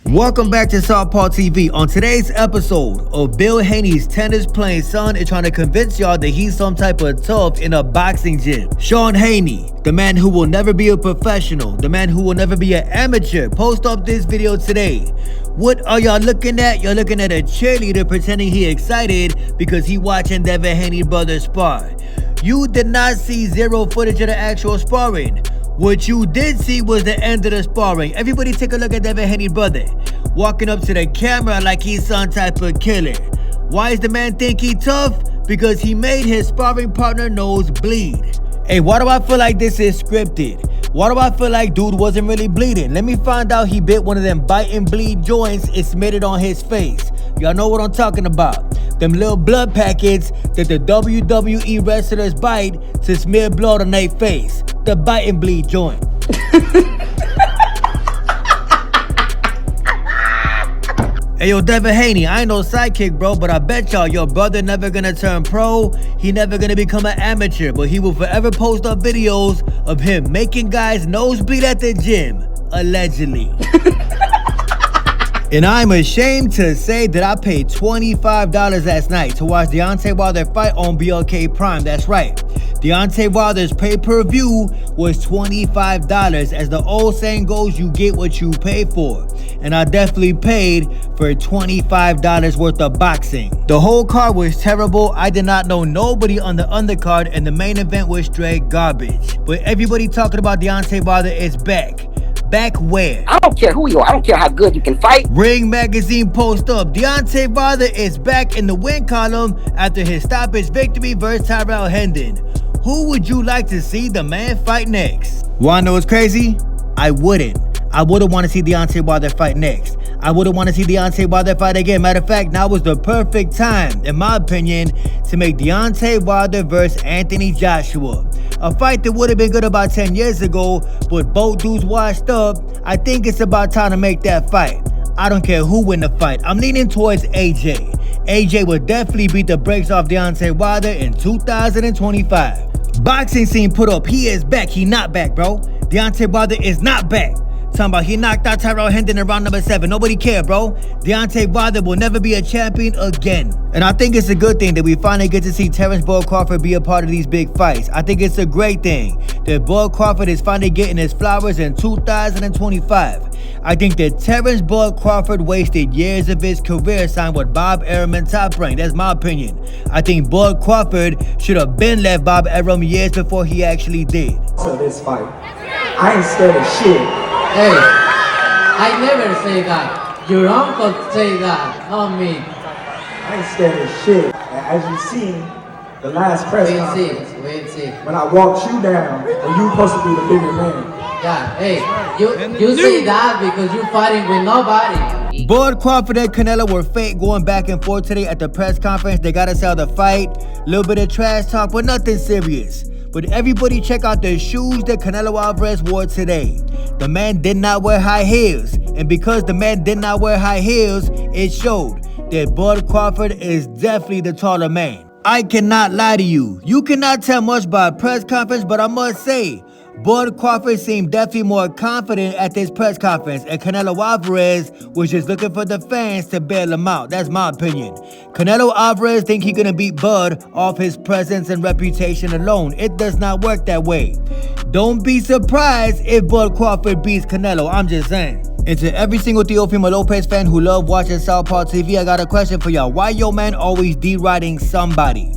Welcome back to Southpaw TV. On today's episode of Bill Haney's tennis playing son is trying to convince y'all that he's some type of tough in a boxing gym. Sean Haney, the man who will never be a professional, the man who will never be an amateur, post up this video today. What are y'all looking at? You're looking at a cheerleader pretending he excited because he watching Devin Haney brothers spar. You did not see zero footage of the actual sparring. What you did see was the end of the sparring. Everybody take a look at Devin Haney brother walking up to the camera like he's some type of killer. Why does the man think he tough? Because he made his sparring partner nose bleed. Hey, why do I feel like this is scripted? Why do I feel like dude wasn't really bleeding? Let me find out he bit one of them bite and bleed joints and smeared it on his face. Y'all know what I'm talking about. Them little blood packets that the WWE wrestlers bite to smear blood on their face. The bite and bleed joint. Hey yo, Devin Haney, I ain't no sidekick, bro, but I bet y'all your brother never gonna turn pro. He never gonna become an amateur, but he will forever post up videos of him making guys nosebleed at the gym, allegedly. And I'm ashamed to say that I paid $25 last night to watch Deontay Wilder fight on BLK Prime. That's right. Deontay Wilder's pay-per-view was $25. As the old saying goes, you get what you pay for. And I definitely paid for $25 worth of boxing. The whole card was terrible. I did not know nobody on the undercard, and the main event was straight garbage. But everybody talking about Deontay Wilder is back. Back where? I don't care who you are. I don't care how good you can fight. Ring Magazine post up. Deontay Wilder is back in the win column after his stoppage victory versus Tyrell Hendon. Who would you like to see the man fight next? Wanna know what's crazy? I wouldn't. I wouldn't want to see Deontay Wilder fight next. I wouldn't want to see Deontay Wilder fight again. Matter of fact, now was the perfect time, in my opinion, to make Deontay Wilder versus Anthony Joshua. A fight that would have been good about 10 years ago, but both dudes washed up. I think it's about time to make that fight. I don't care who win the fight. I'm leaning towards AJ. AJ would definitely beat the brakes off Deontay Wilder in 2025. Boxing scene put up, he is back. He not back, bro. Deontay Wilder is not back. Talking about he knocked out Tyrell Hendon in round number 7. Nobody care, bro. Deontay Wilder will never be a champion again. And I think it's a good thing that we finally get to see Terrence Bud Crawford be a part of these big fights. I think it's a great thing that Bud Crawford is finally getting his flowers in 2025. I think that Terrence Bud Crawford wasted years of his career signed with Bob Arum and Top Rank. That's my opinion. I think Bud Crawford should have been left Bob Arum years before he actually did. So this fight, I ain't scared of shit. Hey, I never say that. Your uncle say that, not me. I ain't scared of shit. As you see, the last press conference, Wait and see. when I walked you down, and you supposed to be the bigger man. Yeah, hey, you say that because you're fighting with nobody. Bud Crawford and Canelo were fake going back and forth today at the press conference. They gotta sell the fight. Little bit of trash talk, but nothing serious. But everybody check out the shoes that Canelo Alvarez wore today. The man did not wear high heels. And because the man did not wear high heels, it showed that Bud Crawford is definitely the taller man. I cannot lie to you. You cannot tell much by a press conference, but I must say, Bud Crawford seemed definitely more confident at this press conference, and Canelo Alvarez was just looking for the fans to bail him out. That's my opinion. Canelo Alvarez think he gonna beat Bud off his presence and reputation alone. It does not work that way. Don't be surprised if Bud Crawford beats Canelo. I'm just saying. And to every single Teofimo Lopez fan who love watching Southpaw TV, I got a question for y'all. Why your man always D-riding somebody?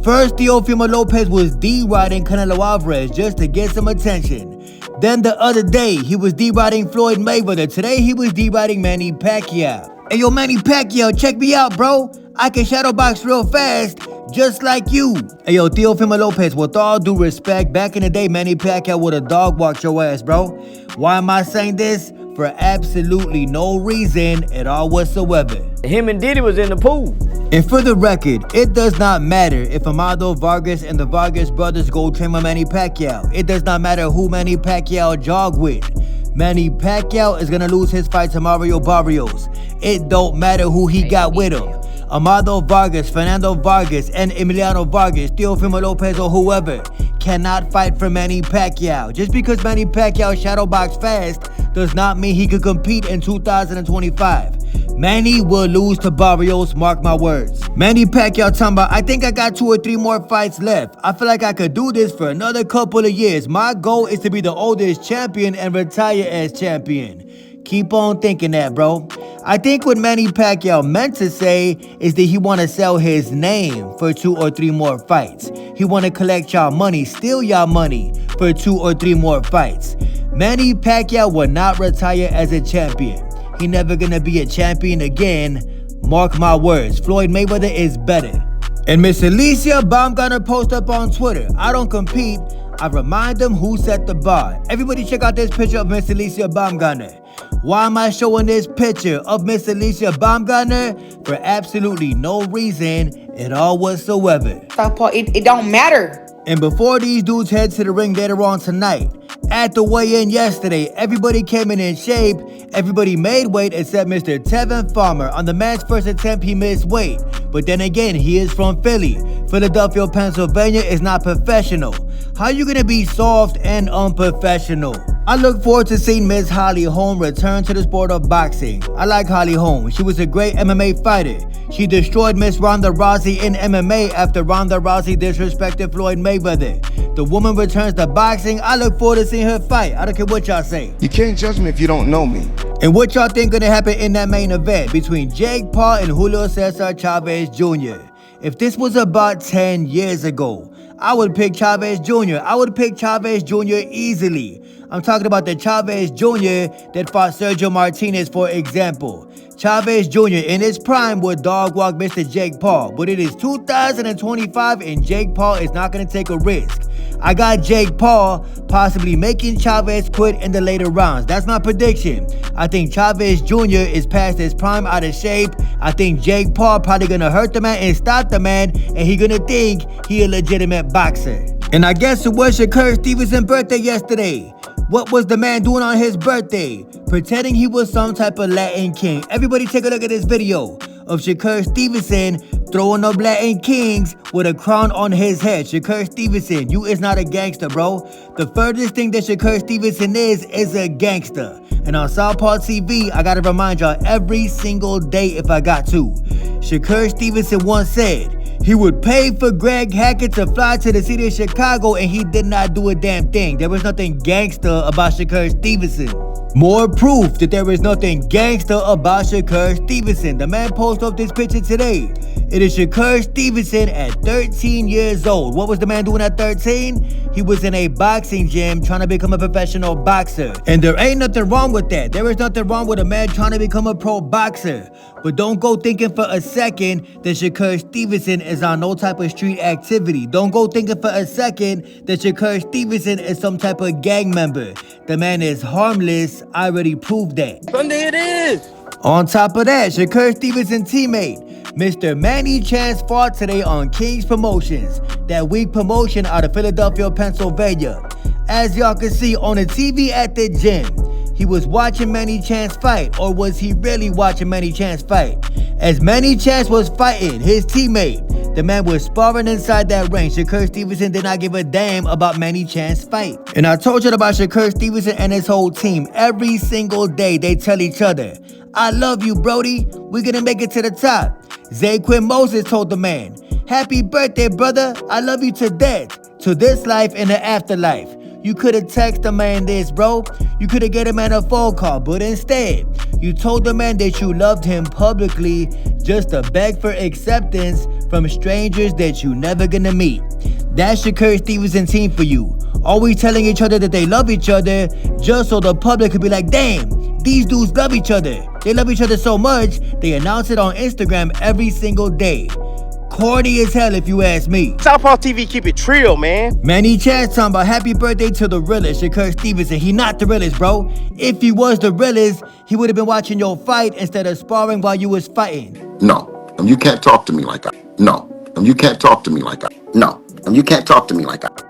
First, Teofimo Lopez was D-riding Canelo Alvarez just to get some attention. Then the other day, he was D-riding Floyd Mayweather. Today, he was D-riding Manny Pacquiao. Hey, yo, Manny Pacquiao, check me out, bro. I can shadow box real fast, just like you. Hey, yo, Teofimo Lopez, with all due respect, back in the day, Manny Pacquiao would have dog walked your ass, bro. Why am I saying this? For absolutely no reason at all whatsoever. Him and Diddy was in the pool. And for the record, it does not matter if Amado Vargas and the Vargas brothers go train with Manny Pacquiao. It does not matter who Manny Pacquiao jog with. Manny Pacquiao is gonna lose his fight to Mario Barrios. It don't matter who he got with him. Amado Vargas, Fernando Vargas, and Emiliano Vargas, Teofimo Lopez, or whoever cannot fight for Manny Pacquiao. Just because Manny Pacquiao shadowbox fast does not mean he could compete in 2025. Manny will lose to Barrios, mark my words. Manny Pacquiao talking about, I think I got 2 or 3 more fights left. I feel like I could do this for another couple of years. My goal is to be the oldest champion and retire as champion. Keep on thinking that, bro. I think what Manny Pacquiao meant to say is that he want to sell his name for 2 or 3 more fights. He want to collect y'all money, steal y'all money for 2 or 3 more fights. Manny Pacquiao will not retire as a champion. He never gonna be a champion again. Mark my words. Floyd Mayweather is better. And Miss Alicia Baumgartner post up on Twitter, I don't compete, I remind them who set the bar. Everybody check out this picture of Miss Alicia Baumgartner. Why am I showing this picture of Miss Alicia Baumgartner? For absolutely no reason at all whatsoever. Southpaw, it don't matter. And before these dudes head to the ring later on tonight, at the weigh-in yesterday, everybody came in shape, everybody made weight except Mr. Tevin Farmer. On the man's first attempt, he missed weight. But then again, he is from Philly. Philadelphia, Pennsylvania is not professional. How you gonna be soft and unprofessional? I look forward to seeing Miss Holly Holm return to the sport of boxing. I like Holly Holm. She was a great MMA fighter. She destroyed Miss Ronda Rousey in MMA after Ronda Rousey disrespected Floyd Mayweather. The woman returns to boxing. I look forward to seeing her fight. I don't care what y'all say. You can't judge me if you don't know me. And what y'all think gonna happen in that main event between Jake Paul and Julio Cesar Chavez Jr.? If this was about 10 years ago, I would pick Chavez Jr. I would pick Chavez Jr. easily. I'm talking about the Chavez Jr. that fought Sergio Martinez, for example. Chavez Jr. in his prime would dog walk Mr. Jake Paul, but it is 2025 and Jake Paul is not going to take a risk. I got Jake Paul possibly making Chavez quit in the later rounds. That's my prediction. I think Chavez Jr. is past his prime, out of shape. I think Jake Paul probably going to hurt the man and stop the man, and he going to think he a legitimate boxer. And I guess it was Shakur Stevenson's birthday yesterday. What was the man doing on his birthday? Pretending he was some type of Latin king. Everybody take a look at this video of Shakur Stevenson throwing up Latin kings with a crown on his head. Shakur Stevenson, you is not a gangster, bro. The furthest thing that Shakur Stevenson is a gangster. And on Southpaw TV, I gotta remind y'all every single day if I got to. Shakur Stevenson once said he would pay for Greg Hackett to fly to the city of Chicago, and he did not do a damn thing. There was nothing gangster about Shakur Stevenson. More proof that there is nothing gangster about Shakur Stevenson. The man posted up this picture today. It is Shakur Stevenson at 13 years old. What was the man doing at 13? He was in a boxing gym trying to become a professional boxer. And there ain't nothing wrong with that. There is nothing wrong with a man trying to become a pro boxer. But don't go thinking for a second that Shakur Stevenson is on no type of street activity. Don't go thinking for a second that Shakur Stevenson is some type of gang member. The man is harmless. I already proved that. Sunday it is. On top of that, Shakur Stevenson's teammate, Mr. Manny Chance, fought today on King's Promotions, that weak promotion out of Philadelphia, Pennsylvania. As y'all can see on the TV at the gym, he was watching Manny Chance fight, or was he really watching Manny Chance fight? As Manny Chance was fighting his teammate, the man was sparring inside that ring. Shakur Stevenson did not give a damn about Manny Chance's fight. And I told you about Shakur Stevenson and his whole team. Every single day they tell each other, I love you, Brody. We're gonna make it to the top. Zaquin Moses told the man, happy birthday, brother. I love you to death, to this life and the afterlife. You could have texted the man this, bro. You could have get a man a phone call, but instead, you told the man that you loved him publicly just to beg for acceptance from strangers that you never gonna meet. That's Shakur Stevenson team for you. Always telling each other that they love each other just so the public could be like, damn, these dudes love each other. They love each other so much, they announce it on Instagram every single day. Corny as hell if you ask me. Southpaw TV keep it trill, man. Manny Chance talking about happy birthday to the realest, Shakur Stevenson. He not the realest, bro. If he was the realest, he would have been watching your fight instead of sparring while you was fighting. No, you can't talk to me like that. No, you can't talk to me like that. No, you can't talk to me like that.